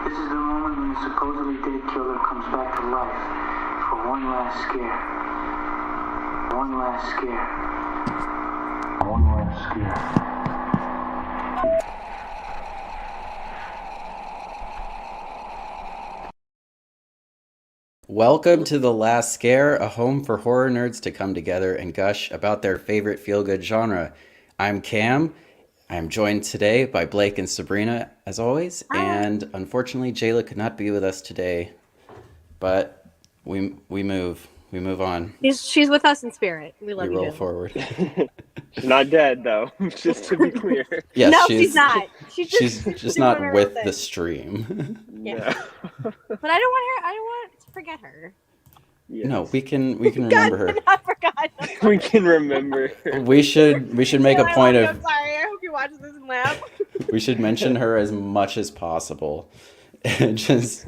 This is the moment when the supposedly dead killer comes back to life for one last scare. One last scare. One last scare. Welcome to The Last Scare, a home for horror nerds to come together and gush about their favorite feel-good genre. I'm Cam. I'm joined today by Blake and Sabrina, as always, and unfortunately, Jayla could not be with us today, but we move on. She's with us in spirit. We love We you, roll Jayla. forward. She's not dead, though, just to be clear. Yes, No, she's not. She's just doing not her with own thing. the stream. Yeah. But I don't want to forget her. Yes. No, we can remember her. I forgot. We can remember. We should make a point of. I'm sorry. I hope you watch this and laugh. We should mention her as much as possible. Just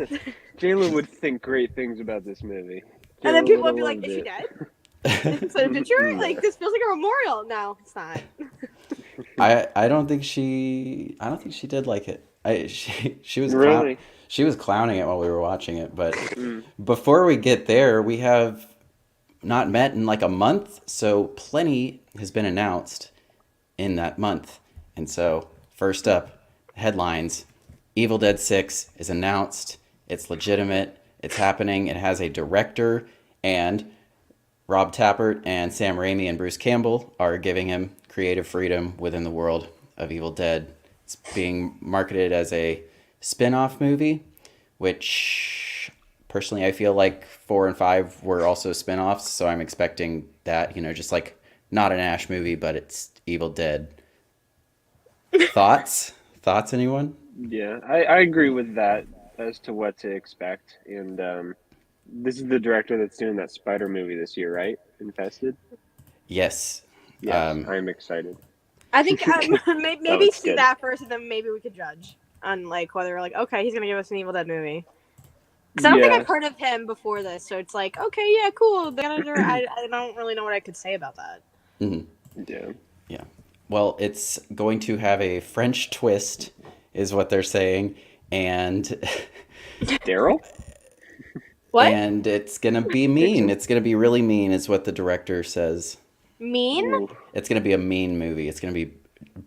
Jayla would think great things about this movie. And then Jayla people would be have like, "Is she loved dead?" So did you like this? Feels like a memorial. No, it's not. I don't think she did like it. She was Really? She was clowning it while we were watching it, but before we get there, we have not met in like a month, so plenty has been announced in that month. And so, first up, headlines. Evil Dead 6 is announced. It's legitimate. It's happening. It has a director, and Rob Tappert and Sam Raimi and Bruce Campbell are giving him creative freedom within the world of Evil Dead. It's being marketed as a spin-off movie, which personally I feel like 4 and 5 were also spin-offs, so I'm expecting that, just like not an Ash movie, but it's Evil Dead. Thoughts, anyone? Yeah, I agree with that as to what to expect. And this is the director that's doing that Spider movie this year, right? Infested? Yes. Yes, I'm excited. I think maybe looks see good. that first, and then maybe we could judge on like whether we're like, okay, he's gonna give us an Evil Dead movie. Because I don't think I've heard of him before this, so it's like, okay, yeah, cool. I don't really know what I could say about that. Mm-hmm. Yeah. Well, it's going to have a French twist, is what they're saying, and Daryl? What? And it's gonna be mean. It's gonna be really mean, is what the director says. Mean? Ooh, It's gonna be a mean movie. It's gonna be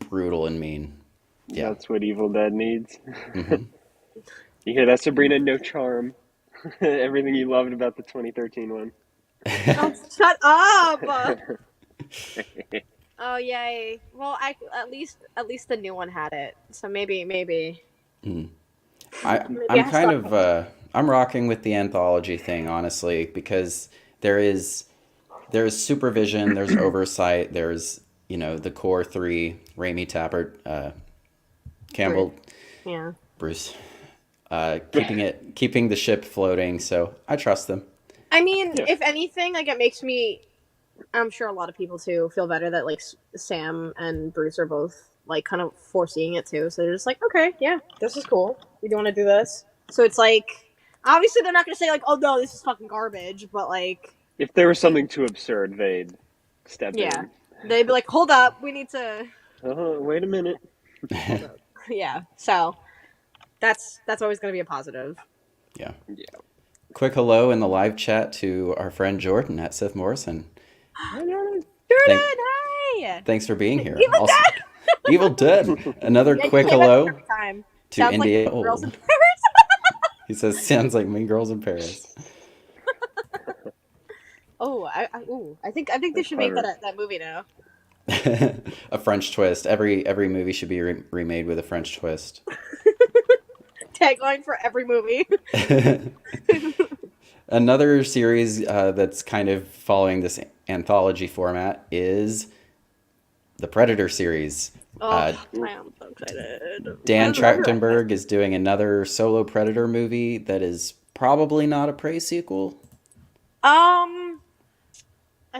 brutal and mean. Yeah. that's what Evil Dead needs. Mm-hmm. You hear that, Sabrina? No charm. Everything you loved about the 2013 one. Oh, shut up! Oh yay! Well, at least the new one had it, so maybe. I'm rocking with the anthology thing, honestly, because there is supervision, there's oversight, there's the core three: Raimi, Tappert, Campbell, Bruce, keeping the ship floating. So I trust them. I mean, if anything, like it makes me, I'm sure a lot of people too feel better that like Sam and Bruce are both like kind of foreseeing it too. So they're just like, okay, yeah, this is cool. We do want to do this. So it's like, obviously they're not going to say like, oh no, this is fucking garbage. But like, If there was something too absurd, they'd step in. They'd be like, hold up, we need to. Wait a minute. Yeah. So that's always going to be a positive. Yeah. Quick hello in the live chat to our friend Jordan at Seth Morrison. Jordan, hi! Thanks for being here. Evil Dead! Evil Dead. Another quick hello to Sounds India. like Girls in Paris. He says, sounds like Mean Girls in Paris. I think they should make that movie now. A French twist. Every movie should be remade with a French twist. Tagline for every movie. Another series that's kind of following this anthology format is the Predator series. I am so excited. Dan Trachtenberg is doing another solo Predator movie that is probably not a Prey sequel. I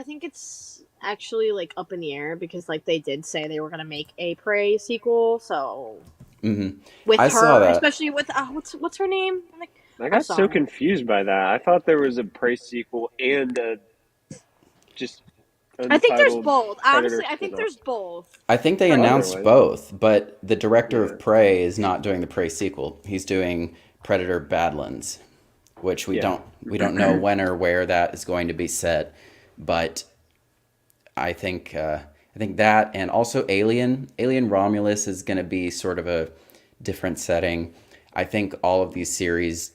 think it's actually like up in the air because like they did say they were gonna make a Prey sequel, so with I her, saw that. especially with what's her name? I got so confused by that. I thought there was a Prey sequel and just. I think there's both. Honestly, I think there's both. I think they announced both, but the director of Prey is not doing the Prey sequel. He's doing Predator Badlands, which we Yeah. don't know when or where that is going to be set, but I think that, and also Alien Romulus is going to be sort of a different setting. I think all of these series,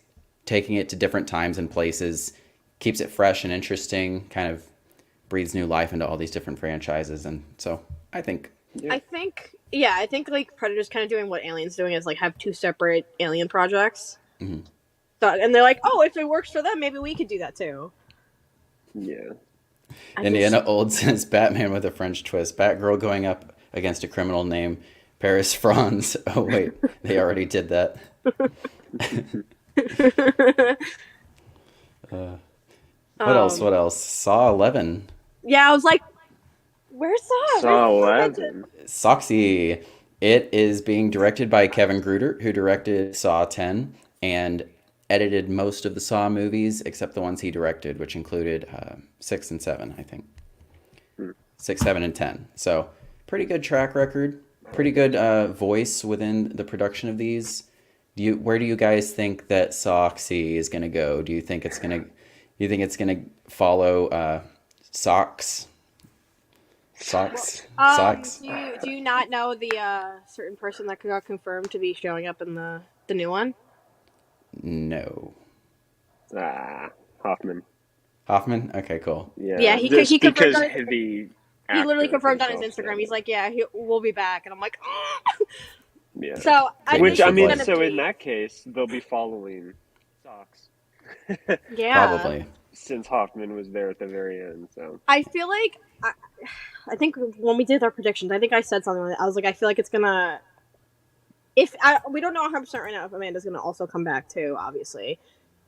taking it to different times and places, keeps it fresh and interesting, kind of breathes new life into all these different franchises. And so I think Yeah. I think like Predator's kind of doing what Alien's doing, is like have two separate Alien projects. Mhm. So, and they're like, oh, if it works for them, maybe we could do that too. Yeah. Indiana Old says Batman with a French twist. Batgirl going up against a criminal named Paris Franz. Oh wait, they already did that. What else? What else? Saw 11. Yeah, I was like, where's Saw? Saw Where's 11. Soxy. It is being directed by Kevin Gruder, who directed Saw 10 and edited most of the Saw movies except the ones he directed, which included 6 and 7, I think. 6, 7, and 10. So pretty good track record, pretty good voice within the production of these. Where do you guys think that Soxy is going to go? Do you think it's going to follow Socks? Socks? Socks? Do you not know the certain person that got confirmed to be showing up in the new one? No. Hoffman. Hoffman? Okay, cool. Yeah, he Just confirmed because on the he literally actor confirmed on his himself Instagram. said He's like, yeah, we'll be back, and I'm like, Yeah. so Which, think I mean, it's gonna so be- in that case, they'll be following Socks. yeah, Probably. Since Hoffman was there at the very end, so I feel like I think when we did our predictions, I think I said something like that. I was like, I feel like it's gonna. We don't know 100% right now if Amanda's gonna also come back too, obviously.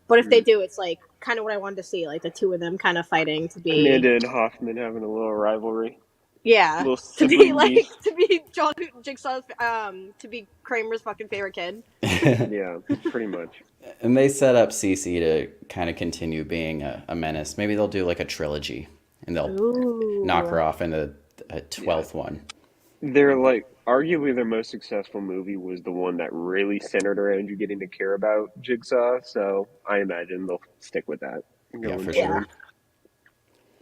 But if they do, it's like kind of what I wanted to see, like the two of them kind of fighting to be Amanda and Hoffman having a little rivalry. yeah, Little to be sibling like beef. to be John Jigsaw's to be Kramer's fucking favorite kid. Yeah, pretty much. And they set up Cece to kind of continue being a menace. Maybe they'll do like a trilogy, and they'll Ooh. knock her off in a 12th one. They're like arguably their most successful movie was the one that really centered around you getting to care about Jigsaw. So I imagine they'll stick with that. Yeah, for going sure. forward.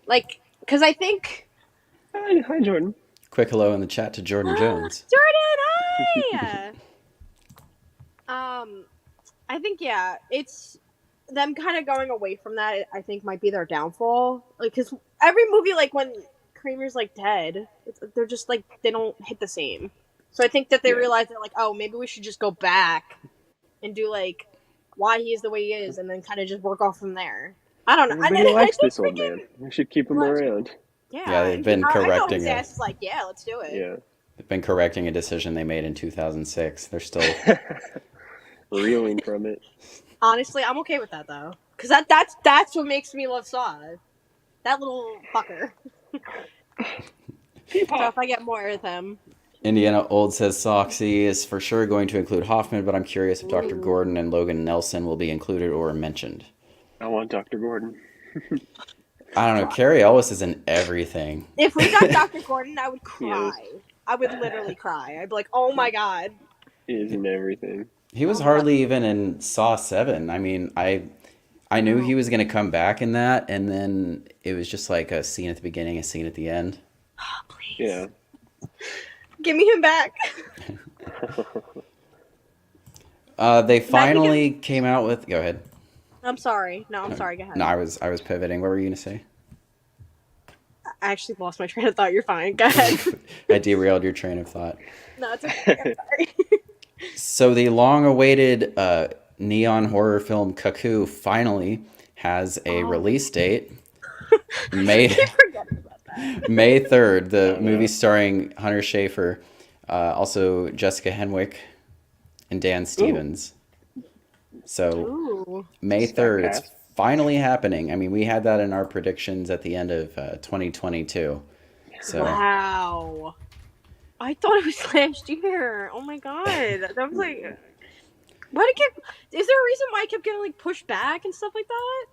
Like, because I think Hi, Jordan. Quick hello in the chat to Jordan Jones. Jordan, hi. I think it's them kind of going away from that. I think might be their downfall. Like, because every movie, like when Kramer's like dead, they're just like they don't hit the same. So I think that they realize they're like, oh, maybe we should just go back and do like why he is the way he is, and then kind of just work off from there. I don't know. Everybody likes this old man. We should keep him around. Yeah, they've been I know correcting his it. ass is like, yeah, let's do it. Yeah. They've been correcting a decision they made in 2006. They're still Reeling from it. Honestly, I'm okay with that though, because that's what makes me love Saw. That little fucker. So if I get more of them. Indiana Old says Soxy is for sure going to include Hoffman, but I'm curious if Dr. Gordon and Logan Nelson will be included or mentioned. I want Dr. Gordon. I don't know. Carrie Ellis is in everything. If we got Dr. Gordon, I would cry. Yes. I would literally cry. I'd be like, oh my god. He is in everything. He was hardly even in Saw 7. I mean, I knew he was going to come back in that, and then it was just like a scene at the beginning, a scene at the end. Oh, please. Yeah. Give me him back. They finally came out with... Go ahead. I'm sorry. No, I'm sorry. Go ahead. No, I was pivoting. What were you going to say? I actually lost my train of thought. You're fine. Go ahead. I derailed your train of thought. No, it's okay. I'm sorry. So the long-awaited neon horror film Cuckoo finally has a release date. May 3rd. The movie starring Hunter Schafer, also Jessica Henwick, and Dan Stevens. So Ooh. May 3rd, it's finally happening. I mean, we had that in our predictions at the end of 2022. So Wow. I thought it was last year. Oh my god. That was like why did it is there a reason why it kept getting like pushed back and stuff like that?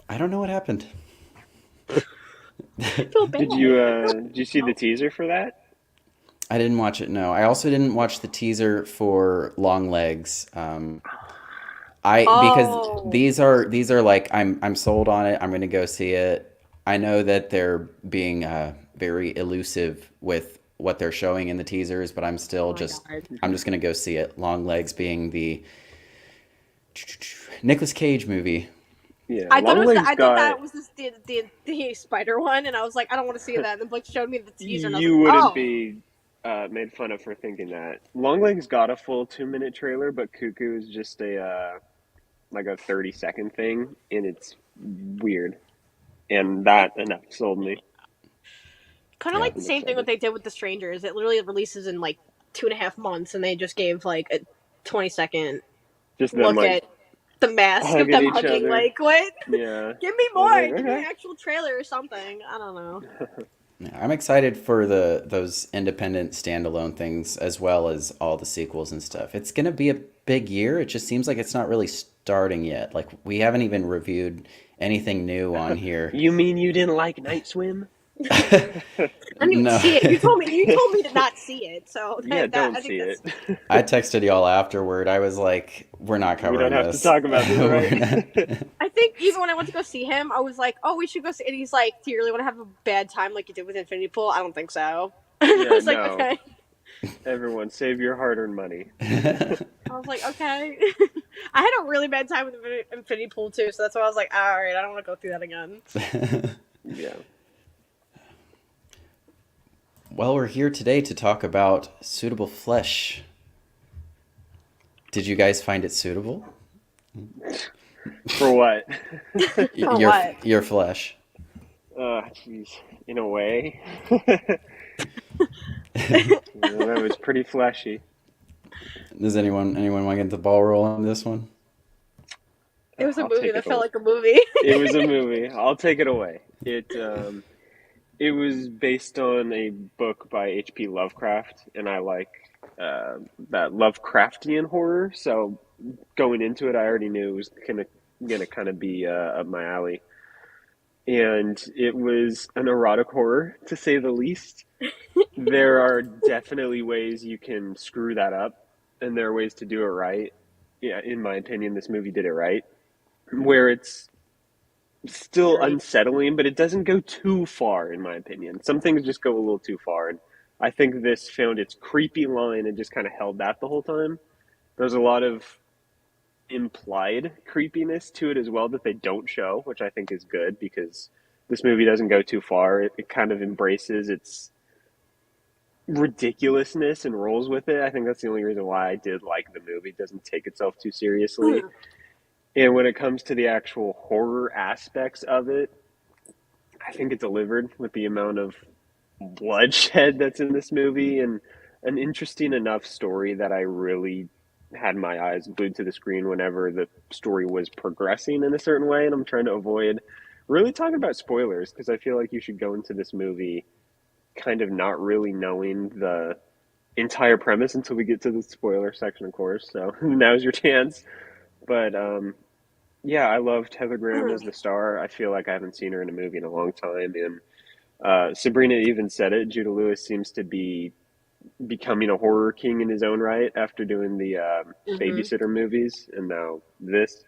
I don't know what happened. I feel bad. Did you see the teaser for that? I didn't watch it, no. I also didn't watch the teaser for Longlegs. Because Oh, these are like I'm sold on it. I'm gonna go see it. I know that they're being very elusive with what they're showing in the teasers, but oh my god. I'm just gonna go see it. Long Legs being the Nicolas Cage movie. Yeah, Longlegs I thought got. that was the spider one, and I was like, I don't want to see that. And then Blake showed me the teaser, and I was like, You wouldn't oh, be made fun of for thinking that. Longlegs got a full 2 minute trailer, but Cuckoo is just a like a 30-second thing, and it's weird. And that enough sold me. kind of Yeah. like the I'm same thing what excited. they did with The Strangers. It literally releases in like 2.5 months, and they just gave like a 20-second Just them look like at the mask of hugging them each hugging. other. Like, what? Yeah, Give me I was like, more. Give me an okay. actual trailer or something. I don't know. Yeah, I'm excited for those independent standalone things as well as all the sequels and stuff. It's gonna be a big year. It just seems like it's not really starting yet. Like we haven't even reviewed anything new on here. You mean you didn't like Night Swim? I didn't even No. see it. You told me to not see it. So Yeah, that don't I think see it. that's. I texted y'all afterward. I was like, "We're not We don't covering have to this." talk about this, We're right? not. I think even when I went to go see him, I was like, "Oh, we should go see." And he's like, "Do you really want to have a bad time like you did with Infinity Pool?" I don't think so. I Yeah, was like, no. "Okay." Everyone, save your hard-earned money. I was like, "Okay." I had a really bad time with Infinity Pool too, so that's why I was like, "All right, I don't want to go through that again." Yeah. Well, we're here today to talk about suitable flesh. Did you guys find it suitable? For what? For what? Your flesh. Jeez. In a way. That was pretty fleshy. Does anyone want to get the ball rolling on this one? It was a I'll movie take that it felt away. like a movie. It was a movie. I'll take it away. It was based on a book by H.P. Lovecraft, and I like that Lovecraftian horror. So going into it, I already knew it was gonna kind of be up my alley. And it was an erotic horror, to say the least. There are definitely ways you can screw that up, and there are ways to do it right. Yeah, in my opinion, this movie did it right, where it's still Very. unsettling, but it doesn't go too far, in my opinion. Some things just go a little too far, and I think this found its creepy line and just kind of held that the whole time. There's a lot of implied creepiness to it as well that they don't show, which I think is good because this movie doesn't go too far. It kind of embraces its ridiculousness and rolls with it. I think that's the only reason why I did like the movie. It doesn't take itself too seriously. And when it comes to the actual horror aspects of it, I think it delivered with the amount of bloodshed that's in this movie and an interesting enough story that I really had my eyes glued to the screen whenever the story was progressing in a certain way. And I'm trying to avoid really talking about spoilers because I feel like you should go into this movie kind of not really knowing the entire premise until we get to the spoiler section, of course. So now's your chance. But yeah, I loved Heather Graham as the star. I feel like I haven't seen her in a movie in a long time. And Sabrina even said it. Judah Lewis seems to be becoming a horror king in his own right after doing the Mm-hmm. babysitter movies and now this.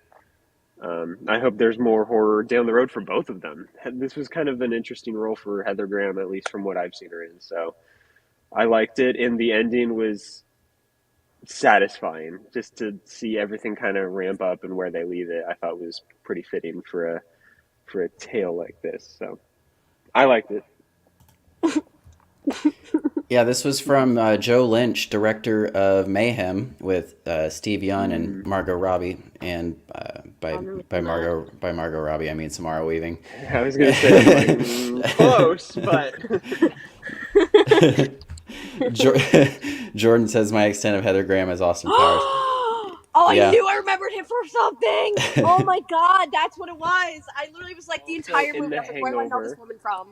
I hope there's more horror down the road for both of them. This was kind of an interesting role for Heather Graham, at least from what I've seen her in. So I liked it, and the ending was satisfying. Just to see everything kind of ramp up and where they leave it, I thought was pretty fitting for a tale like this. So I liked it. Yeah, this was from Joe Lynch, director of Mayhem, with Steve Yeun and Margot Robbie, and by Margot Robbie, I mean Samara Weaving. I was gonna say I'm like close, but Jor- Jordan says my extent of Heather Graham is Austin Powers. Oh, I Yeah. knew I remembered him from something. Oh my god, that's what it was. I literally was like the also entire in movie. The I was like, where do I know this Hangover, woman from?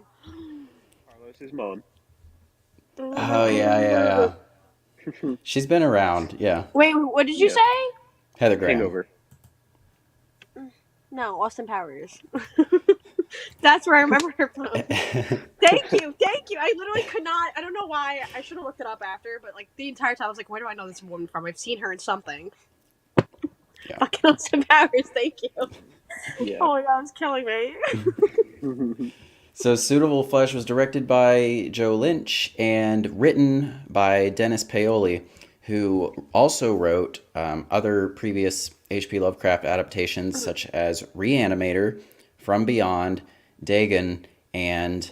Carlos's mom. Oh yeah. She's been around. Yeah, Wait, what did you Yeah, say? Heather Graham. Hangover. No, Austin Powers. That's where I remember her from. Thank you. I literally could not. I don't know why. I should have looked it up after, but like the entire time I was like, where do I know this woman from? I've seen her in something. Yeah. Fucking Austin Powers, thank you. Yeah. Oh my god, it's killing me. So Suitable Flesh was directed by Joe Lynch and written by Dennis Paoli, who also wrote other previous H.P. Lovecraft adaptations such as Reanimator, From Beyond, Dagon, and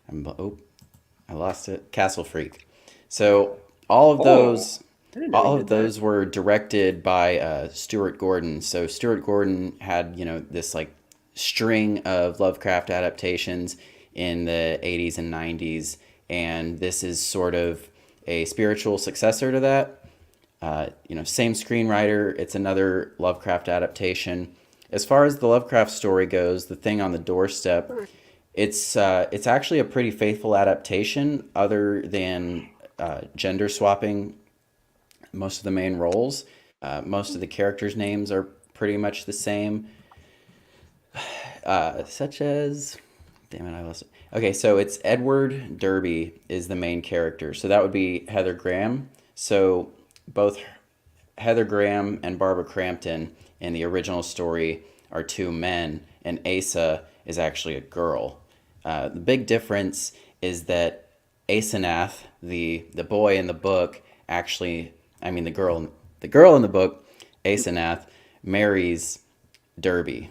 I lost it. Castle Freak. So all of those, I didn't know he did that. were directed by Stuart Gordon. So Stuart Gordon had this like string of Lovecraft adaptations in the 80s and 90s, and this is sort of a spiritual successor to that. Same screenwriter. It's another Lovecraft adaptation. As far as the Lovecraft story goes, The Thing on the Doorstep, it's actually a pretty faithful adaptation, other than gender swapping most of the main roles. Most of the characters' names are pretty much the same, such as, damn it, I lost it. Okay, so it's Edward Derby is the main character, so that would be Heather Graham. So both Heather Graham and Barbara Crampton in the original story are two men, and Asa is actually a girl. The big difference is that Asenath, the boy in the book, the girl in the book, Asenath, marries Derby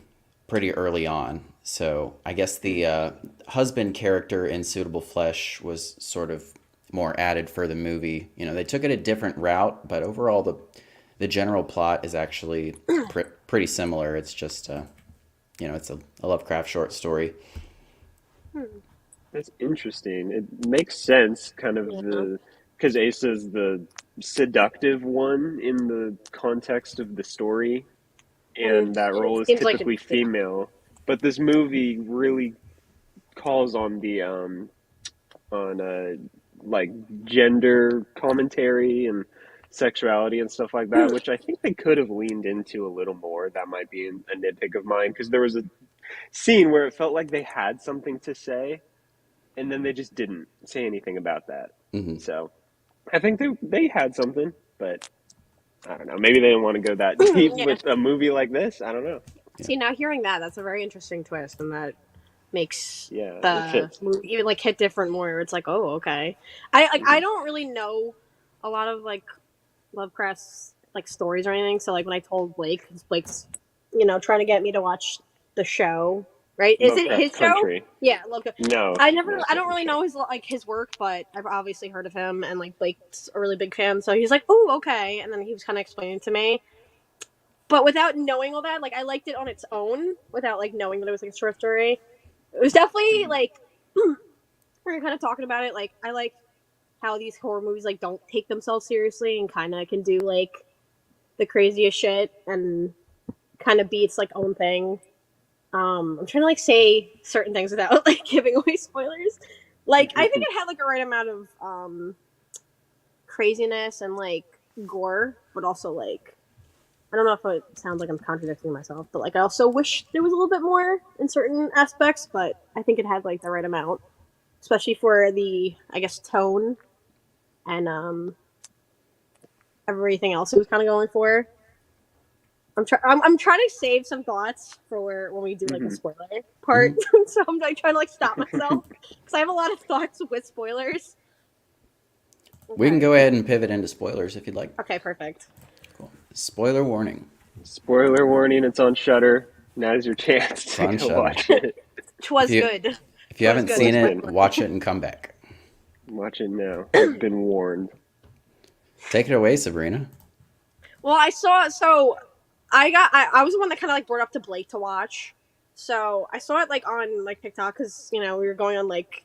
pretty early on. So I guess the husband character in Suitable Flesh was sort of more added for the movie. They took it a different route, but overall the general plot is actually pretty similar. It's just it's a Lovecraft short story. That's interesting. It makes sense, kind of because Asa's the seductive one in the context of the story, and that role is Seems like typically female. But this movie really calls on the like gender commentary and sexuality and stuff like that, which I think they could have leaned into a little more. That might be a nitpick of mine, because there was a scene where it felt like they had something to say, and then they just didn't say anything about that. Mm-hmm. So I think they had something, but I don't know. Maybe they didn't want to go that deep with a movie like this. I don't know. See, now hearing that's a very interesting twist, and that makes It the fits. movie even like hit different more. It's like, oh, okay. I don't really know a lot of like Lovecraft's like stories or anything. So like when I told Blake, 'cause Blake's trying to get me to watch the show. Right? Is it Lovecraft his Country. show? Yeah, Lovecraft. No, I don't really know his work, but I've obviously heard of him, and like Blake's a really big fan. So he's like, oh, okay, and then he was kind of explaining to me. But without knowing all that, like I liked it on its own, without like knowing that it was like a short story. It was definitely like we're kind of talking about it. Like I like how these horror movies like don't take themselves seriously and kind of can do like the craziest shit and kind of be its like own thing. I'm trying to like say certain things without like giving away spoilers. Like I think it had like a right amount of craziness and like gore, but also like I don't know if it sounds like I'm contradicting myself, but like I also wish there was a little bit more in certain aspects, but I think it had like the right amount, especially for the I guess tone and everything else it was kind of going for. I'm trying to save some thoughts for when we do like a spoiler part, so I'm like trying to like stop myself because I have a lot of thoughts with spoilers. Okay. We can go ahead and pivot into spoilers if you'd like. Okay, perfect. Cool. Spoiler warning. Spoiler warning, it's on Shudder. Now's your chance It's to on go Shudder. watch it. Twas If you- good. If you haven't good. seen it, Good. watch it and come back. Watch it now. You've been warned. Take it away, Sabrina. Well, I was the one that kind of like brought up to Blake to watch. So I saw it like on like TikTok because we were going on like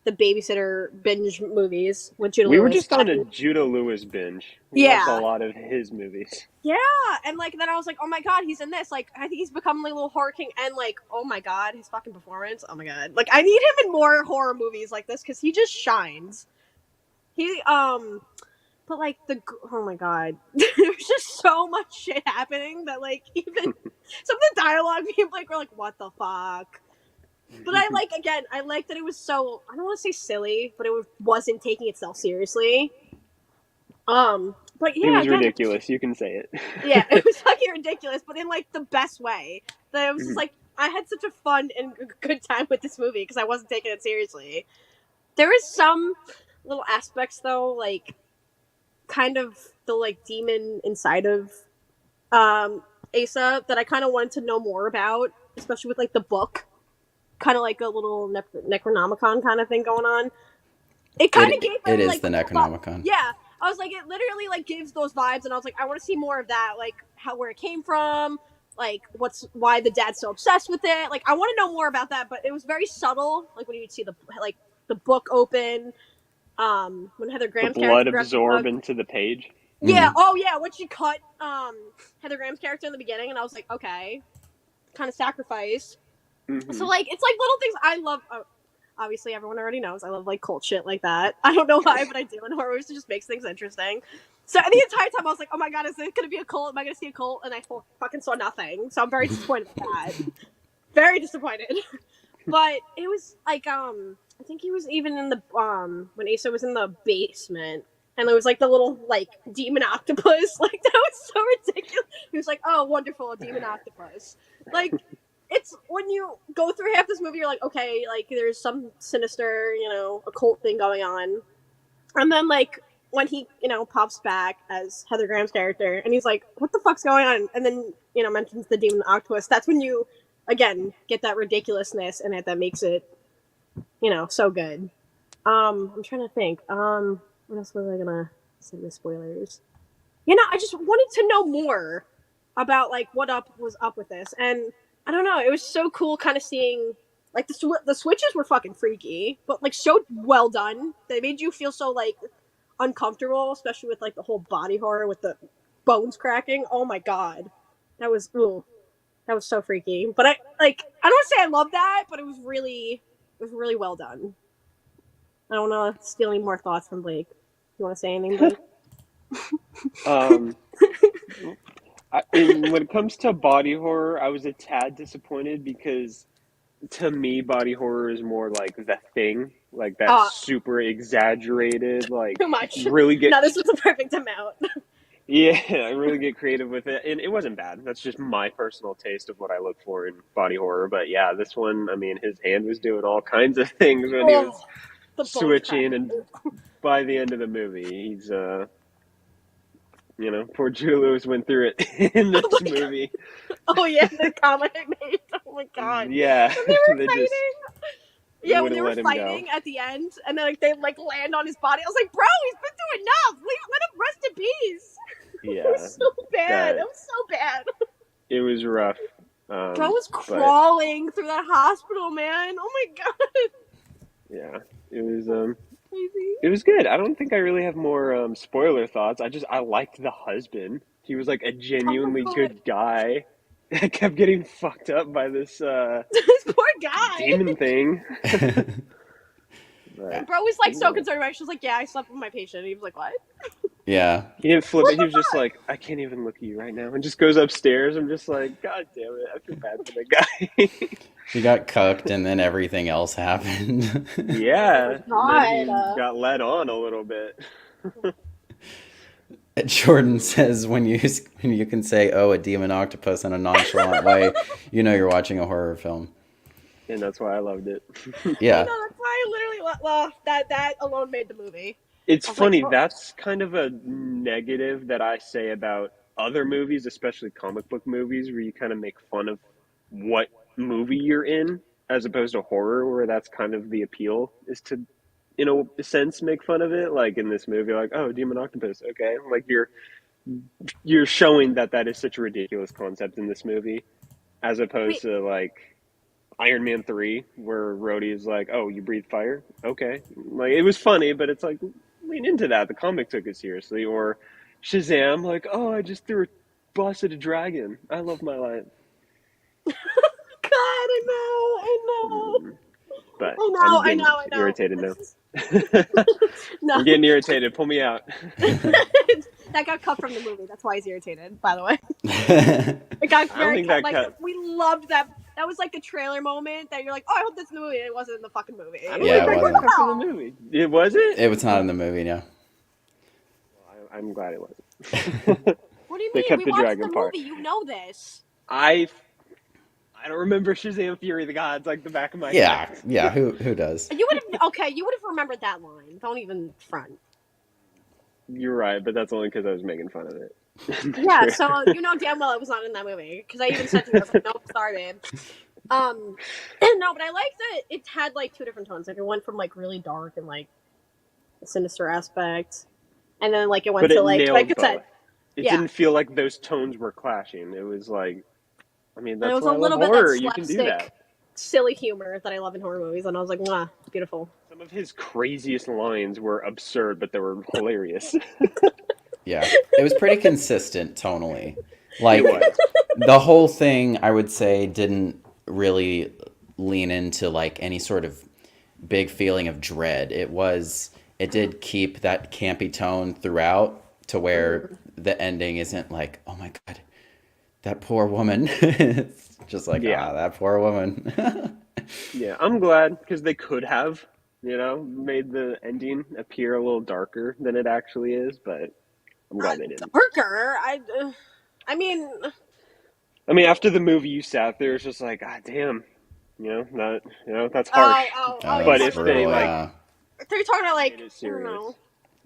the babysitter binge movies with Judah We were Lewis. just on a Judah Lewis binge. We watched a lot of his movies. Yeah, and like then I was like, oh my god, he's in this. Like I think he's become like a little horror king, and like oh my god, his fucking performance. Oh my god, like I need him in more horror movies like this because he just shines. But like oh my god, there's just so much shit happening that like even some of the dialogue me and Blake were like, what the fuck. But I like that it was so I don't want to say silly, but it wasn't taking itself seriously. But It yeah, was again, ridiculous. You can say it. yeah, it was fucking ridiculous, but in like the best way. That it was just Mhm. like I had such a fun and good time with this movie because I wasn't taking it seriously. There is some little aspects though, like kind of the like demon inside of um Asa that I kind of wanted to know more about, especially with like the book, kind of like a little Necronomicon kind of thing going on. It kind of It gave it very is like the Necronomicon. yeah. I was like, it literally like gives those vibes, and I was like, I want to see more of that, like how where it came from, like why the dad's so obsessed with it. Like I want to know more about that, but it was very subtle. Like when you would see the book open, when Heather The Graham's blood character grabs the absorb book. into the page. Yeah. Hmm. Oh yeah. When she cut Heather Graham's character in the beginning, and I was like, okay, kind of sacrifice. So Hmm. like it's like little things I love. Obviously, everyone already knows I love like cult shit like that. I don't know why, but I do. And horror movies just makes things interesting. So the entire time I was like, oh my god, is it gonna be a cult? Am I gonna see a cult? And I fucking saw nothing. So I'm very disappointed with that. Very disappointed. But it was like I think he was even in the when Asa was in the basement. And there was like the little like demon octopus. Like that was so ridiculous. He was like, "Oh, wonderful, a demon octopus." Like it's when you go through half this movie, you're like, okay, like there's some sinister, occult thing going on, and then like when he, pops back as Heather Graham's character, and he's like, what the fuck's going on? And then mentions the demon octopus. That's when you again get that ridiculousness in it that makes it, so good. I'm trying to think. What else was I gonna say with spoilers? I just wanted to know more about like what was up with this, and I don't know. It was so cool, kind of seeing like the switches were fucking freaky, but like so well done. They made you feel so like uncomfortable, especially with like the whole body horror with the bones cracking. Oh my god, that was that was so freaky. But I don't want to say I love that, but it was really well done. I don't want to steal any more thoughts from Blake. You want to say anything, Blake? Um, when it comes to body horror, I was a tad disappointed because to me, body horror is more like The Thing, like that Uh, super exaggerated, like Too much. really get No, this was the perfect amount. yeah, I really get creative with it, and it wasn't bad. That's just my personal taste of what I look for in body horror. But yeah, this one, I mean, his hand was doing all kinds of things when he Oh, was the bones switching, cracking. and by the end of the movie, he's poor Julie Lewis went through it in Oh this my god. movie. Oh yeah, the comment I made. Oh my god. Yeah, When they were they just fighting. Yeah, when they wouldn't were let him go. fighting at the end, and then like they like land on his body. I was like, bro, he's been through enough. Let him rest in peace. It Yeah, was so bad. It that was so bad. it was rough. Bro was But crawling through that hospital, man. Oh my god. yeah, it was Crazy. it was good. I don't think I really have more spoiler thoughts. I liked the husband. He was like a Oh my genuinely god. good guy. I kept getting fucked up by this This poor guy. demon thing. But Bro was like so yeah. concerned about it. She was like, yeah, I slept with my patient. He was like, what? Yeah. He didn't flip What it. He the was just fuck? like, I can't even look at you right now, and just goes upstairs. I'm just like, God damn it! I feel bad for the guy. He got cucked and then everything else happened. Oh my Yeah, and then god. he got led on a little bit. Jordan says when you can say oh a demon octopus in a nonchalant way, you know you're watching a horror film. And that's why I loved it. I Yeah. know, that's why I literally, well, that alone made the movie. It's I was like, funny, oh, that's kind of a negative that I say about other movies, especially comic book movies, where you kind of make fun of what movie you're in, as opposed to horror, where that's kind of the appeal, is to, in a sense, make fun of it. Like in this movie, like, oh, demon octopus, okay. Like you're showing that that is such a ridiculous concept in this movie, as opposed wait, to like Iron Man 3, where Rhodey is like, oh, you breathe fire? Okay. Like, it was funny, but it's like, lean into that. The comic took it seriously. Or Shazam, like, oh, I just threw a boss at a dragon. I love my life. God, I know. But I I'm know, I getting know, I know. irritated now. This no. I'm getting irritated. Pull me out. That got cut from the movie. That's why he's irritated, by the way. It got I don't very think cut. that Like, cut. we loved that. That was like a trailer moment that you're like, oh, I hope that's in the movie. And it wasn't in the fucking movie. I don't Yeah, think it that wasn't. got cut from the movie. It was it? It was not in the movie, no. I'm glad it wasn't. What do you They mean? kept We the watched dragon the part. movie. You know this. I don't remember Shazam Fury of the Gods like the back of my Yeah, hand. yeah. Who does? You would have okay. You would have remembered that line. Don't even front. You're right, but that's only because I was making fun of it. Yeah, so you know damn well I was not in that movie because I even said to you, I was like, nope, sorry, babe. No, but I liked that it had like two different tones. Like it went from like really dark and like a sinister aspect, and then like it went But to it like nailed I said, both. It yeah, didn't feel like those tones were clashing. It was like, I mean, and it that's was a why I love little bit that horror. You can do slapstick, that. silly humor that I love in horror movies, and I was like, mwah, beautiful. Some of his craziest lines were absurd, but they were hilarious. Yeah, it was pretty consistent tonally. Like It was. the whole thing, I would say, didn't really lean into like any sort of big feeling of dread. It did keep that campy tone throughout to where the ending isn't like, oh my god, that poor woman. It's just like, Yeah. that poor woman. Yeah, I'm glad because they could have, made the ending appear a little darker than it actually is, but I'm glad they didn't. Darker. I mean, I mean, after the movie, you sat there, it's just like, God damn, that's harsh. But yeah, if they yeah. they're talking about like made it I don't serious, know.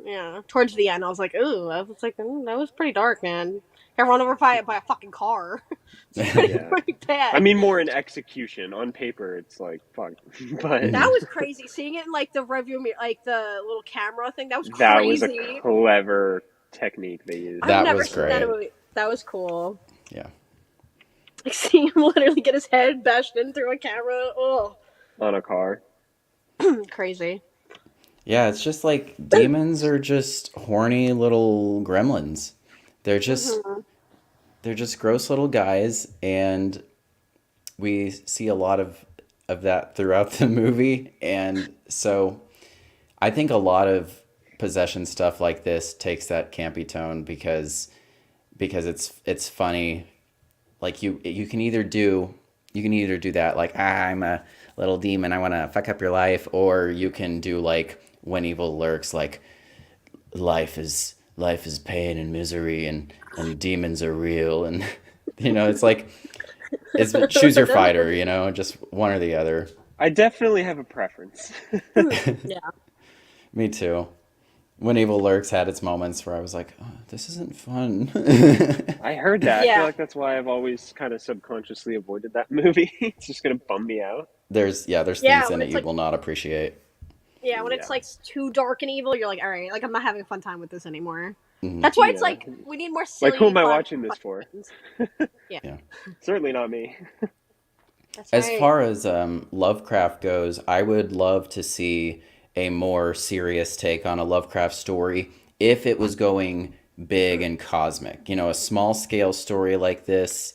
Yeah, towards the end, I was like, ooh, I was like, ooh, that was pretty dark, man. Got run over by a fucking car. It's pretty, Yeah. pretty bad. I mean, more in execution. On paper, it's like fuck, but That was crazy. Seeing it in like the review mirror, like the little camera thing, that was crazy. that was a clever technique they used. That I've never was seen that great. movie. That was cool. Yeah. Like seeing him literally get his head bashed in through a camera. Oh, On a car. crazy. Yeah, it's just like demons are just horny little gremlins. They're just they're just gross little guys, and we see a lot of that throughout the movie. And so I think a lot of possession stuff like this takes that campy tone because it's funny. Like you can either do that like, I'm a little demon, I want to fuck up your life, or you can do like when evil lurks, like life is pain and misery, and demons are real, and it's like it's choose your fighter, just one or the other. I definitely have a preference. Yeah. Me too. When Evil Lurks had its moments where I was like, oh, this isn't fun. I heard that. I Yeah. feel like that's why I've always kind of subconsciously avoided that movie. It's just gonna bum me out. There's Yeah, things in when it it's you like- will not appreciate. Yeah, when Yeah. it's like too dark and evil, you're like, all right, like I'm not having a fun time with this anymore. Mhm. That's why it's Yeah. like we need more silly. Like, who am I fun- watching this for? Yeah. Yeah. Certainly not me. That's As right. far as Lovecraft goes, I would love to see a more serious take on a Lovecraft story if it was going big and cosmic. A small scale story like this,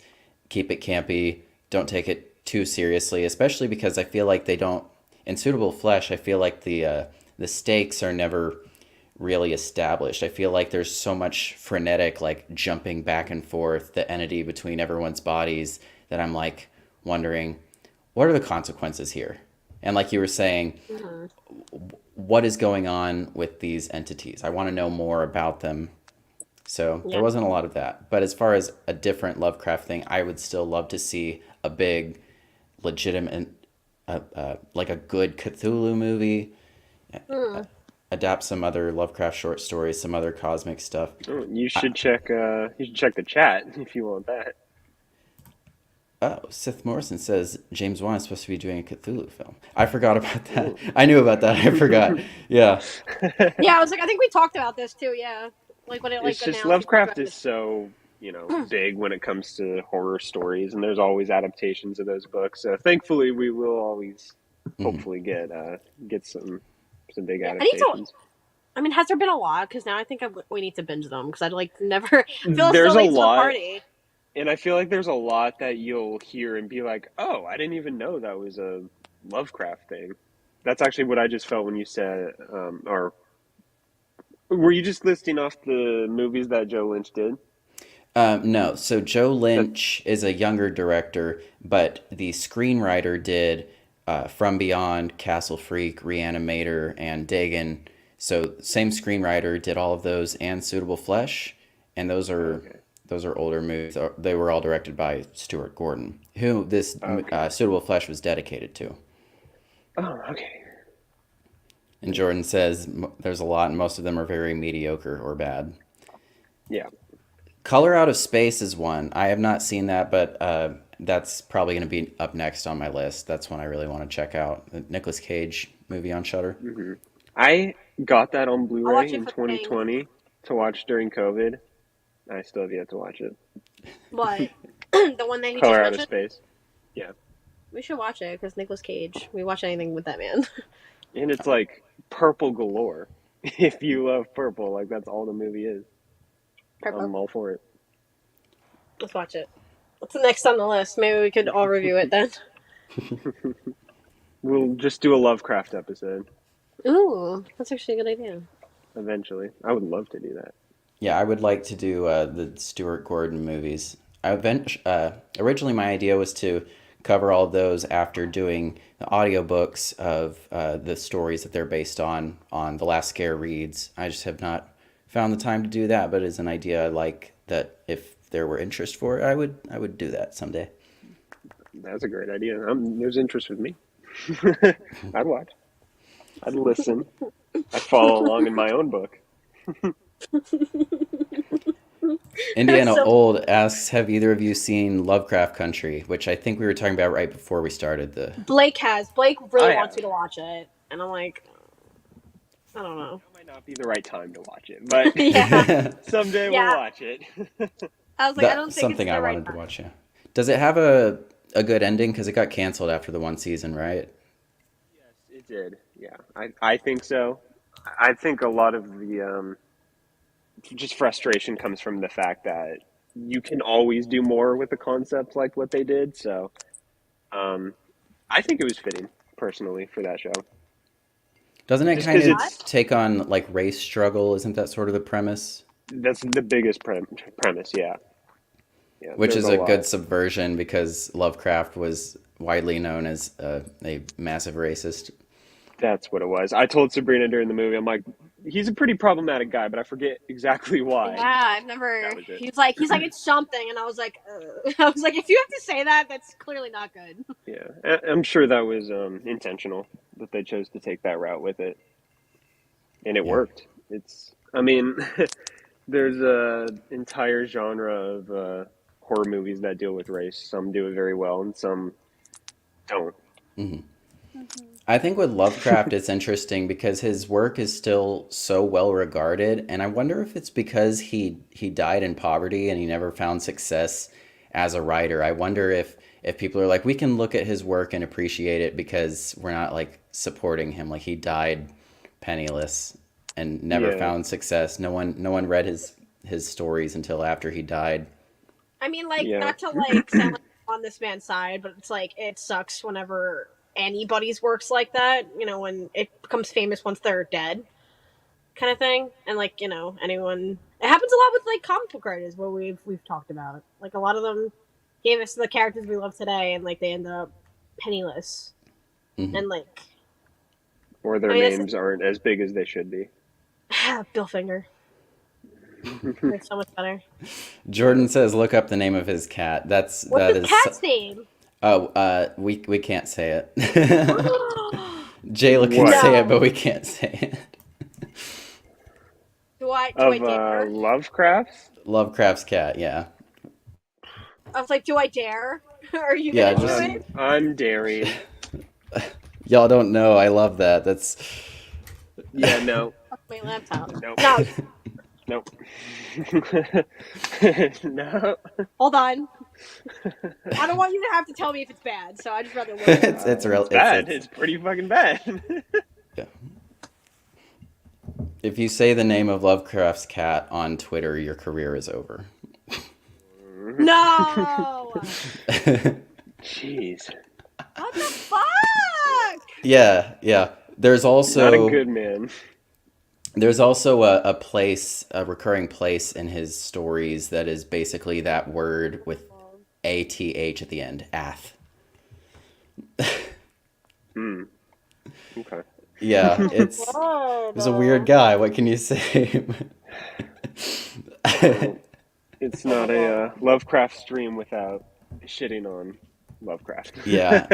keep it campy, don't take it too seriously, especially because I feel like they don't, in Suitable Flesh, I feel like the stakes are never really established. I feel like there's so much frenetic, like jumping back and forth, the entity between everyone's bodies, that I'm like wondering, what are the consequences here? And like you were saying, what is going on with these entities? I want to know more about them. So Yeah. there wasn't a lot of that. But as far as a different Lovecraft thing, I would still love to see a big, legitimate, like a good Cthulhu movie. Adapt some other Lovecraft short stories, some other cosmic stuff. Oh, you should check the chat if you want that. Oh, Sith Morrison says James Wan is supposed to be doing a Cthulhu film. I forgot about that. I knew about that. I forgot. Yeah. Yeah, I was like, I think we talked about this too. Yeah, like when it like It's just announced, we Lovecraft talked about is so big when it comes to horror stories, and there's always adaptations of those books. So thankfully, we will always hopefully get some big Yeah, I need to- adaptations. I mean, has there been a lot? Because now I think we need to binge them because I'd like never feel There's so a late to the lot. party. And I feel like there's a lot that you'll hear and be like, "Oh, I didn't even know that was a Lovecraft thing." That's actually what I just felt when you said, or were you just listing off the movies that Joe Lynch did? No. So Joe Lynch is a younger director, but the screenwriter did From Beyond, Castle Freak, Reanimator, and Dagon. So same screenwriter did all of those and Suitable Flesh, and Okay. those are older movies. They were all directed by Stuart Gordon, who this Okay. Suitable Flesh was dedicated to. Oh, okay. And Jordan says there's a lot, and most of them are very mediocre or bad. Yeah. Color Out of Space is one. I have not seen that, but that's probably going to be up next on my list. That's one I really want to check out. The Nicolas Cage movie on Shudder. I got that on I'll watch Blu-ray it in for the thing. 2020 to watch during COVID. I still have yet to watch it. What? The one that he just Color Out of mentioned? Space. Yeah. We should watch it because Nicolas Cage. We watch anything with that man. And it's like purple galore. If you love purple, like that's all the movie is. Purple. I'm all for it. Let's watch it. What's the next on the list? Maybe we could all review it then. We'll just do a Lovecraft episode Ooh, that's actually a good idea. eventually. I would love to do that. Yeah, I would like to do the Stuart Gordon movies. Originally, my idea was to cover all of those after doing the audiobooks of the stories that they're based on The Last Scare Reads. I just have not found the time to do that, but it's an idea I like that if there were interest for it, I would do that someday. That's a great idea. There's interest with me. I'd watch. I'd listen. I'd follow along in my own book. Indiana So- Old asks, have either of you seen Lovecraft Country? Which I think we were talking about right before we started the... Blake has. Blake really I wants have. me to watch it. And I'm like, I don't know. That might not be the right time to watch it, but Yeah. someday Yeah. we'll watch it. I was like, I don't That's think something it's I the right wanted to time. watch, yeah. Does it have a good ending? Because it got canceled after the one season, right? Yes, it did. Yeah, I think so. I think a lot of the just frustration comes from the fact that you can always do more with a concept like what they did. So I think it was fitting, personally, for that show. Doesn't it Just kind 'cause of it's- take on like race struggle? Isn't that sort of the premise? That's the biggest premise, yeah. Yeah, Which there's is a lot. good subversion because Lovecraft was widely known as a massive racist. That's what it was. I told Sabrina during the movie, I'm like, he's a pretty problematic guy, but I forget exactly why. Yeah, I've never. That was it. He's like, it's something, and I was like, I was like, if you have to say that, that's clearly not good. Yeah, I'm sure that was intentional that they chose to take that route with it, and it Yeah. worked. I mean, there's a entire genre of horror movies that deal with race. Some do it very well, and some don't. I think with Lovecraft, it's interesting because his work is still so well regarded, and I wonder if it's because he died in poverty and he never found success as a writer. I wonder if people are like, we can look at his work and appreciate it because we're not like supporting him. Like he died penniless and never Yeah. found success. No one read his stories until after he died. I mean, like, Yeah. not to like sound like on this man's side, but it's like it sucks whenever anybody's works like that. You know, when it becomes famous once they're dead, kind of thing. And like, you know, anyone. It happens a lot with like comic book writers, where we've talked about it. Like a lot of them gave us the characters we love today, and like they end up penniless, Mhm. and like Or their I mean, names aren't as big as they should be. Bill Finger. They're so much better. Jordan says, look up the name of his cat. What's That his is cat's name? we can't say it. Jayla can What? say it, No. but we can't say it. Do I Of dare? Lovecraft's? Lovecraft's cat, yeah. I was like, do I dare? Are you Yeah, gonna just- do it? I'm daring. Y'all don't know. I love that. That's Yeah, no. Fuck my laptop. Nope. No, Nope. No. hold on. I don't want you to have to tell me if it's bad, so I just rather look. It up. it's real. It's bad. It's- It's pretty fucking bad. yeah. If you say the name of Lovecraft's cat on Twitter, your career is over. No. Jeez. What the fuck? Yeah. There's also Not a good man. There's also a recurring place in his stories that is basically that word with ATH at the end, ath. Hmm. Okay. Yeah, Oh it was a weird guy. What can you say? Well, it's Oh my not a god. Lovecraft stream without shitting on Lovecraft. Yeah,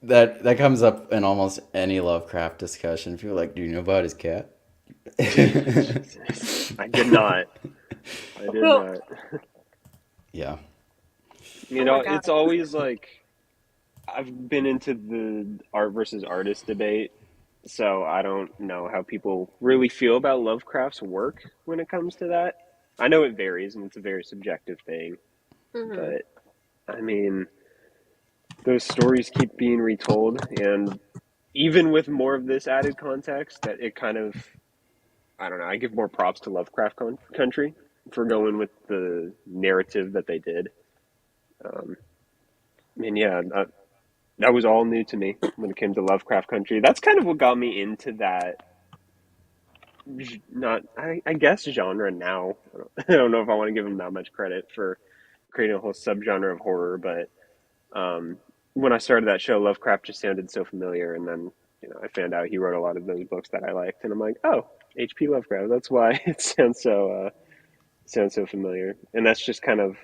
that comes up in almost any Lovecraft discussion. People are like, "Do you know about his cat?" Jesus. I did not. I did not. Yeah. You Oh my know, god. it's always like I've been into the art versus artist debate, so I don't know how people really feel about Lovecraft's work when it comes to that. I know it varies and it's a very subjective thing, Hmm. but I mean, those stories keep being retold, and even with more of this added context, that it kind of, I don't know, I give more props to Country for going with the narrative that they did. Um, and yeah, that was all new to me when it came to Lovecraft Country. That's kind of what got me into that. Not, I guess, genre now. I don't know if I want to give him that much credit for creating a whole subgenre of horror, but when I started that show, Lovecraft just sounded so familiar, and then I found out he wrote a lot of those books that I liked, and I'm like, oh, H.P. Lovecraft. That's why it sounds so familiar, and that's just kind of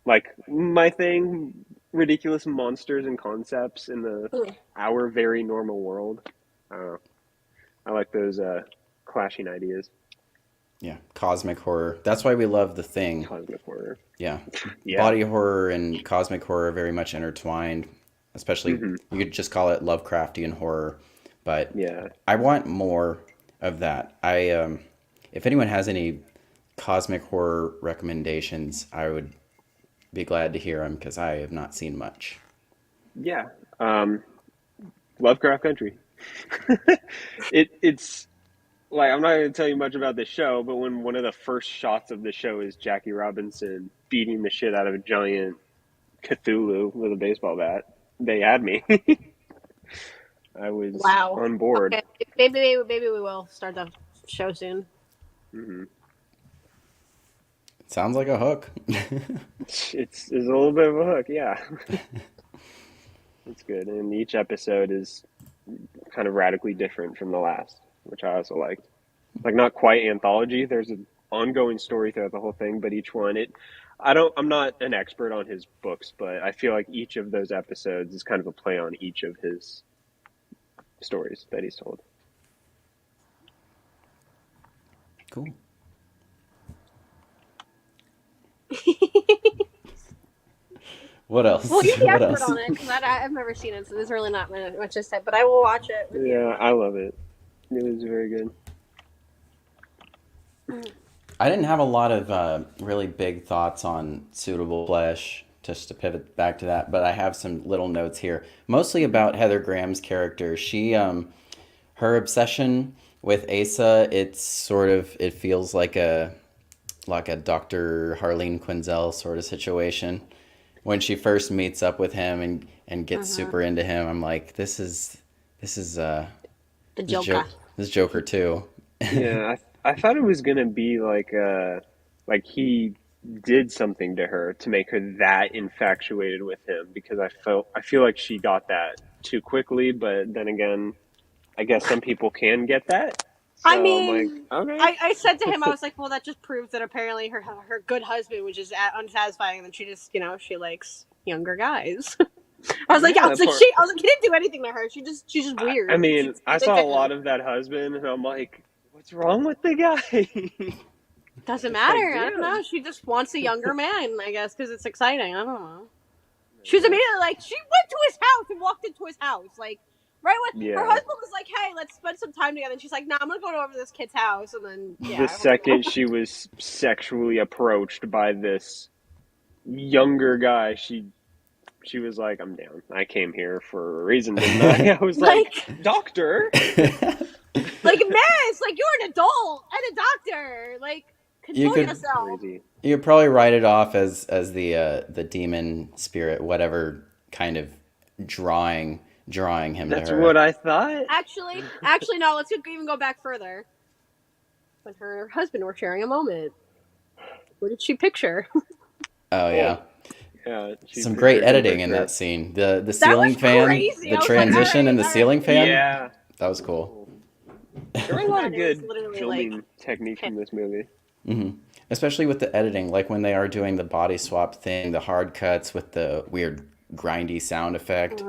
like my thing. Ridiculous monsters and concepts in the our very normal world. I don't know. I like those clashing ideas. Yeah, cosmic horror. That's why we love The Thing. Cosmic horror. Yeah. Yeah. Body horror and cosmic horror are very much intertwined. Especially, Hmm. you could just call it Lovecraftian horror. But Yeah. I want more of that. If anyone has any cosmic horror recommendations, I would be glad to hear them because I have not seen much. Yeah. Um, Lovecraft Country. It's like I'm not going to tell you much about the show, but when one of the first shots of the show is Jackie Robinson beating the shit out of a giant Cthulhu with a baseball bat, they had me. I was Wow. on board. Okay. Maybe we will start the show soon. Hmm. Sounds like a hook. It's a little bit of a hook, yeah. It's good, and each episode is kind of radically different from the last, which I also liked. Like not quite anthology. There's an ongoing story throughout the whole thing, but each one I'm not an expert on his books, but I feel like each of those episodes is kind of a play on each of his stories that he's told. Cool. What else? Well, you're the What expert else? on it because I've never seen it, so there's really not much to say. But I will watch it with Yeah, you. I love it. It was very good. I didn't have a lot of really big thoughts on Suitable Flesh, just to pivot back to that, but I have some little notes here, mostly about Heather Graham's character. Her obsession with Asa, it feels like a Dr. Harleen Quinzel sort of situation. When she first meets up with him and gets super into him, I'm like, this is The this Joker. this Joker too. Yeah, I thought it was gonna be like he did something to her to make her that infatuated with him because I feel like she got that too quickly, but then again, I guess some people can get that. I So I'm like, mean, okay. I said to him, I was like, well, that just proves that apparently her good husband was just unsatisfying, and then she just she likes younger guys. I was like, Yeah, that part. he didn't do anything to her. She's just weird. I mean, I She's saw a into lot him. of that husband, and I'm like, what's wrong with the guy? Doesn't It's like, matter. I don't damn. know. She just wants a younger man, I guess, because it's exciting. I don't know. She was immediately like, she went to his house and walked into his house. Like, right when her Yeah. husband was like, hey, let's spend some time together. And she's like, nah, I'm going to go over to this kid's house. And then, yeah. The second she was sexually approached by this younger guy, she was like, I'm down. I came here for a reason, didn't I? I was like, doctor? Like, miss, like, you're an adult and a doctor. Like, You control could yourself. Crazy. you could probably write it off as the demon spirit, whatever kind of drawing him That's to her. what I thought. Actually, no, let's even go back further. When her and her husband were sharing a moment. What did she picture? Oh yeah. Yeah, Some great editing in picture. that scene. The ceiling fan, crazy. the I was like, transition all and the right. ceiling fan. Yeah. That was cool. There were a lot of And it was good literally, filming like, techniques in this movie. Especially with the editing, like when they are doing the body swap thing, the hard cuts with the weird grindy sound effect.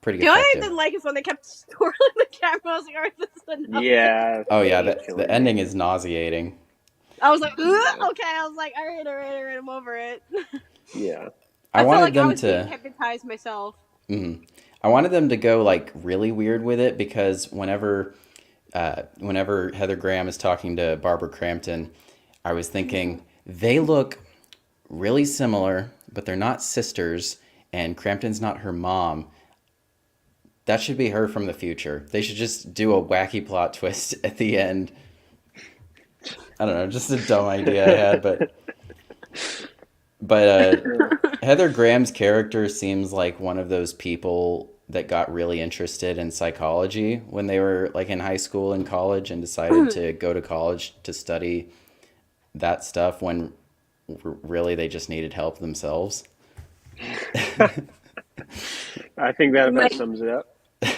Pretty The only thing I effective. didn't like is when they kept twirling the camera. I was like, alright, this is enough. Yeah. Oh yeah, that was the killing ending me. is nauseating. I was like, ugh, okay. I was like, alright, I'm over it. Yeah. I I felt wanted like I them was being to. hypnotized myself. I wanted them to go like really weird with it because whenever Heather Graham is talking to Barbara Crampton, I was thinking they look really similar, but they're not sisters, and Crampton's not her mom. That should be her from the future. They should just do a wacky plot twist at the end. I don't know, just a dumb idea I had, but Heather Graham's character seems like one of those people that got really interested in psychology when they were like in high school and college and decided to go to college to study that stuff when really they just needed help themselves. I think that You about might- sums it up.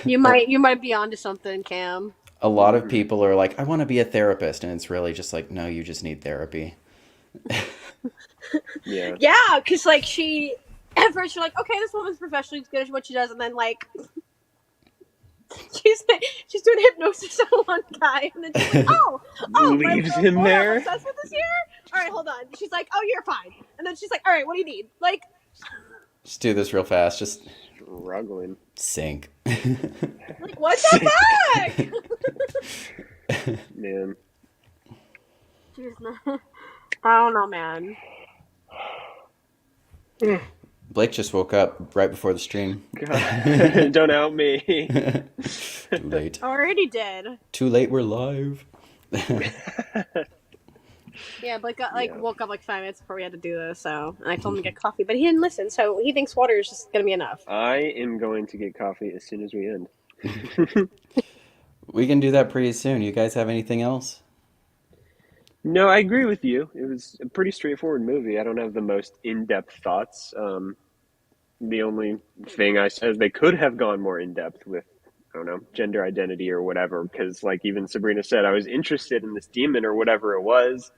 You might be onto something, Cam. A lot of people are like, I want to be a therapist, and it's really just like, no, you just need therapy. Yeah. Yeah, because like she at first you're like, okay, this woman's professionally good at what she does, and then like she's doing hypnosis on one guy, and then she's like, oh, Leaves my him boy I'm there. obsessed with this here. All right, hold on. She's like, oh, you're fine, and then she's like, all right, what do you need? Like, Just do this real fast. Just Struggling. sink. like what the fuck? Man. Jeez, I don't know, man. Blake just woke up right before the stream. God. Don't out me. Too late. Already did. Too late, we're live. Yeah, but Yeah. woke up like 5 minutes before we had to do this, so and I told him to get coffee, but he didn't listen, so he thinks water is just gonna be enough. I am going to get coffee as soon as we end. We can do that pretty soon. You guys have anything else? No, I agree with you. It was a pretty straightforward movie. I don't have the most in-depth thoughts. The only thing I said, they could have gone more in-depth with, I don't know, gender identity or whatever, because like even Sabrina said, I was interested in this demon or whatever it was.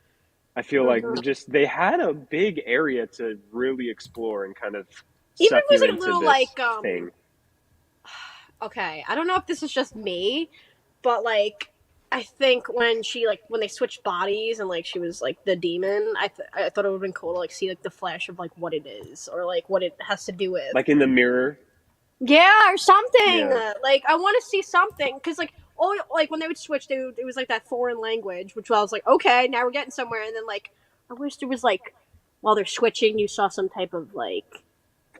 I feel like they had a big area to really explore and kind of Even suck if it was you like a into little this thing. Okay, I don't know if this is just me, but like I think when when they switched bodies and like she was like the demon, I thought it would have been cool to like see like the flash of like what it is or like what it has to do with. Like in the mirror. Yeah, or something. Yeah. Like I want to see something because like like when they would switch, it was like that foreign language, which I was like, okay, now we're getting somewhere. And then like I wish there was like while they're switching, you saw some type of like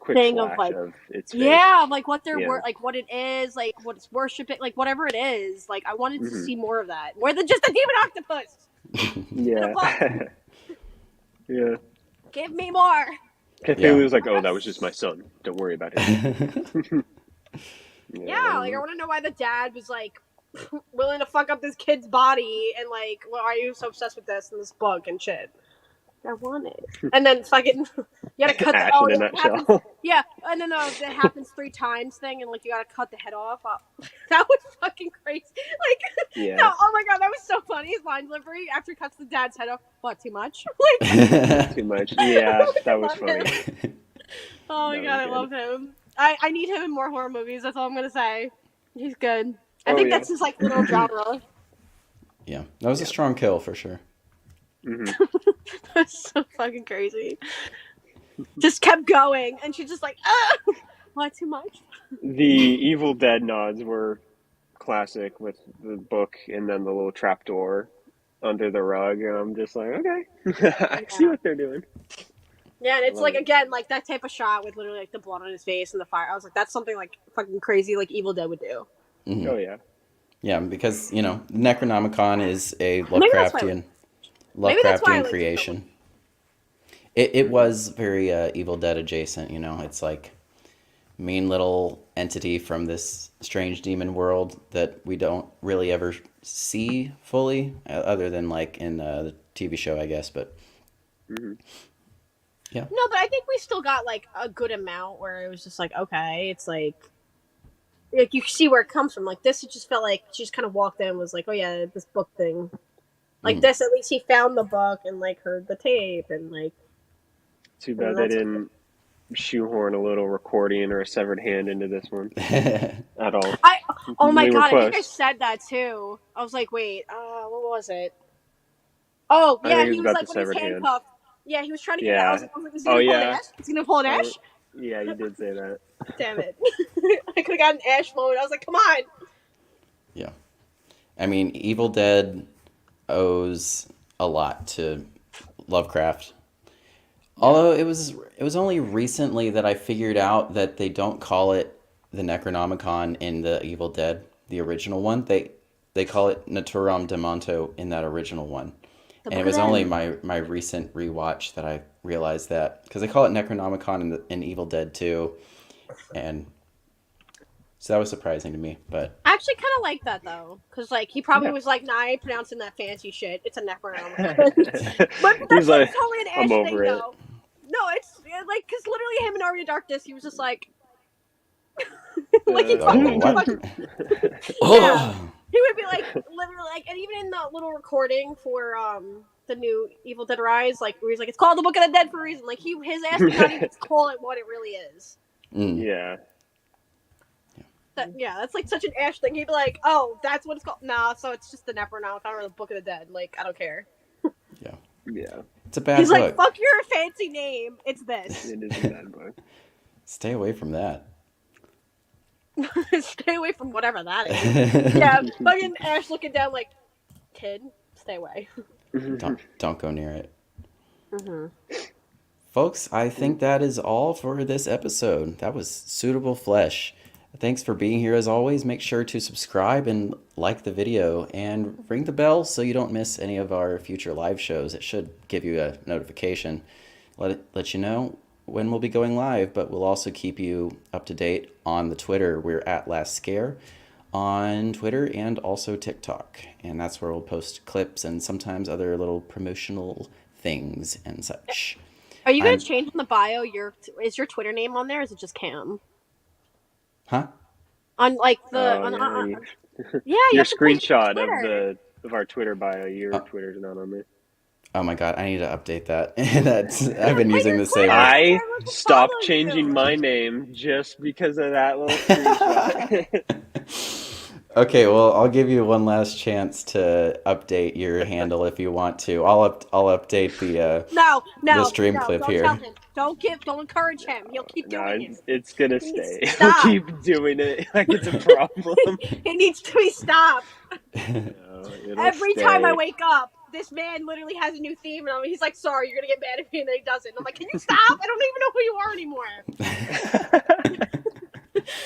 Quick thing of flash like of its face. yeah, like what they're Yeah. like what it is, like what it's worshiping, like whatever it is. Like I wanted to Mhm. see more of that, more than just a demon octopus. Yeah. Yeah. Give me more. Cthulhu was like, oh, that was just my son. Don't worry about it. Yeah, like I want to know why the dad was like willing to fuck up this kid's body and like, why are you so obsessed with this and this book and shit? I want it. And then fucking, you gotta cut the Ash oh, in a it happens, nutshell. yeah, and then it happens 3 times thing, and like you gotta cut the head off. That was fucking crazy. Like, Yeah. no, oh my god, that was so funny. His line delivery after he cuts the dad's head off. What, too much? Like, Too much. Yeah, that was I love funny. oh my That god, I was love him. I need him in more horror movies. That's all I'm gonna say. He's good. I Oh, think yeah. that's his like little genre. Yeah, that was a strong kill for sure. Hmm. That's so fucking crazy. Just kept going, and she's just like, ah, why too much? The Evil Dead nods were classic with the book and then the little trapdoor under the rug, and I'm just like, okay, I see what they're doing. Yeah, and it's Love like it. again like that type of shot with literally like the blood on his face and the fire. I was like, that's something like fucking crazy like Evil Dead would do. Oh yeah. Yeah, because Necronomicon is a Maybe that's why Lovecraftian Maybe that's why I Lovecraftian like it so creation. It was very Evil Dead adjacent. It's like mean little entity from this strange demon world that we don't really ever see fully, other than like in the TV show, I guess. But Hmm. yeah, No, but I think we still got like a good amount where it was just like, okay, it's like like you see where it comes from. Like this, it just felt like she just kind of walked in and was like, "Oh yeah, this book thing." Like this, at least he found the book and like heard the tape and like. Too bad they didn't shoehorn a little recording or a severed hand into this one at all. Oh my We were god, I think I close. said that too. I was like, wait, what was it? Oh I yeah, think it he was was about like the when he was severed hand. handcuffed. Yeah, he was trying to get Yeah. out. I was like, is he gonna pull an Ash? Is he gonna pull an Ash? Yeah, you did say that. Damn it! I could have gotten an Ash moment. I was like, come on. Yeah. I mean, Evil Dead owes a lot to Lovecraft. Although it was only recently that I figured out that they don't call it the Necronomicon in the Evil Dead, the original one. They call it Naturam Demonto in that original one. And it was only my recent rewatch that I realized that, because they call it Necronomicon in Evil Dead 2, and so that was surprising to me. But I actually kind of like that though, because like he probably was like, "Nah, I ain't pronouncing that fancy shit. It's a Necronomicon." But He's that's like, totally an Ash I'm thing over it. though. No, it's like because literally him in Army of Darkness, he was just like, like he fucking what? yeah. He would be like literally like, and even in the little recording for the new Evil Dead Rise, like where he's like, it's called the Book of the Dead for a reason. Like his ass did not even call it what it really is. Yeah. Yeah, that's like such an Ash thing. He'd be like, oh, that's what it's called. Nah, so it's just the Necronomicon or the Book of the Dead. Like, I don't care. Yeah. It's a bad He's book. like, fuck your fancy name. It's this. It is a bad book. Stay away from that. Stay away from whatever that is. Yeah, fucking Ash looking down like, kid, stay away. Don't go near it. Folks, I think that is all for this episode. That was Suitable Flesh. Thanks for being here as always. Make sure to subscribe and like the video and ring the bell so you don't miss any of our future live shows. It should give you a notification. Let you know when we'll be going live, but we'll also keep you up to date on the Twitter. We're at Last Scare on Twitter and also TikTok. And that's where we'll post clips and sometimes other little promotional things and such. Are you going to change in the bio? Is your Twitter name on there, or is it just Cam? Huh? On like the your screenshot of our Twitter bio. Your Twitter's not on there. Oh my god, I need to update that. I've been using the same. I stopped changing my name just because of that little screenshot. Okay, well, I'll give you one last chance to update your handle if you want to. I'll update the stream clip don't here. Tell him. Don't encourage him. He'll keep doing it. It's gonna stay. He'll keep doing it like it's a problem. It needs to be stopped. No, Every time I wake up, this man literally has a new theme, and he's like, "Sorry, you're gonna get mad at me," and then he doesn't. I'm like, "Can you stop? I don't even know who you are anymore."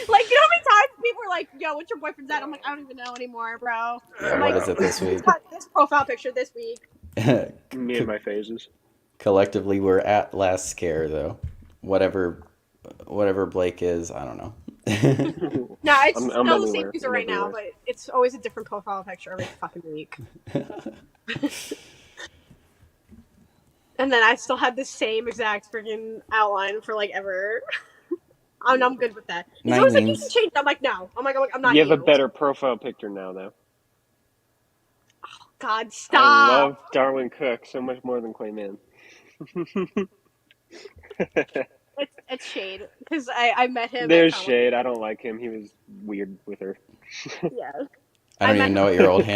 Like, you know how many times people are like, "Yo, what's your boyfriend's at?" I'm like, "I don't even know anymore, bro." Yeah, what is it this week? This profile picture this week. Me and my phases. Collectively, we're at Last Scare, though. Whatever Blake is, I don't know. No, it's still the same user right now, but it's always a different profile picture every fucking week. And then I still had the same exact freaking outline for like ever. I'm good with that. He's always like, you can change it. I'm like, no. I'm not. You have a better profile picture now, though. Oh, God, stop. I love Darwin Cook so much more than Clayman. It's shade because I met him. There's shade. I don't like him. He was weird with her. Yeah. I don't even know what your old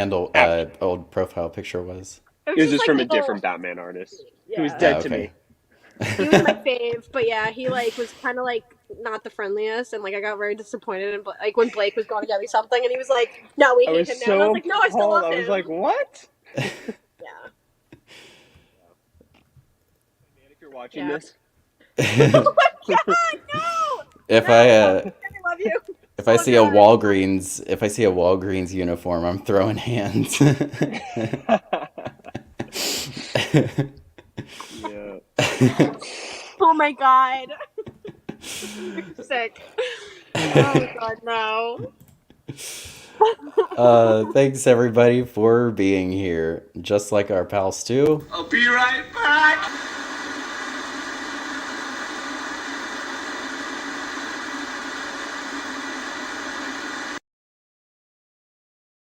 old profile picture was. It was just from a different Batman artist. Yeah. He was dead to me. He was my fave, but yeah, he like was kind of like not the friendliest, and like I got very disappointed. And like when Blake was going to get me something, and he was like, "No, we hate him now." And I was like, "No, I still love him." I was like, "What?" Yeah. Man, if you're watching this, oh my God, no! If I love you. If I see a Walgreens uniform, I'm throwing hands. Yeah. Oh my God. You're sick. Oh God, no. Thanks everybody for being here. Just like our pal Stu. I'll be right back.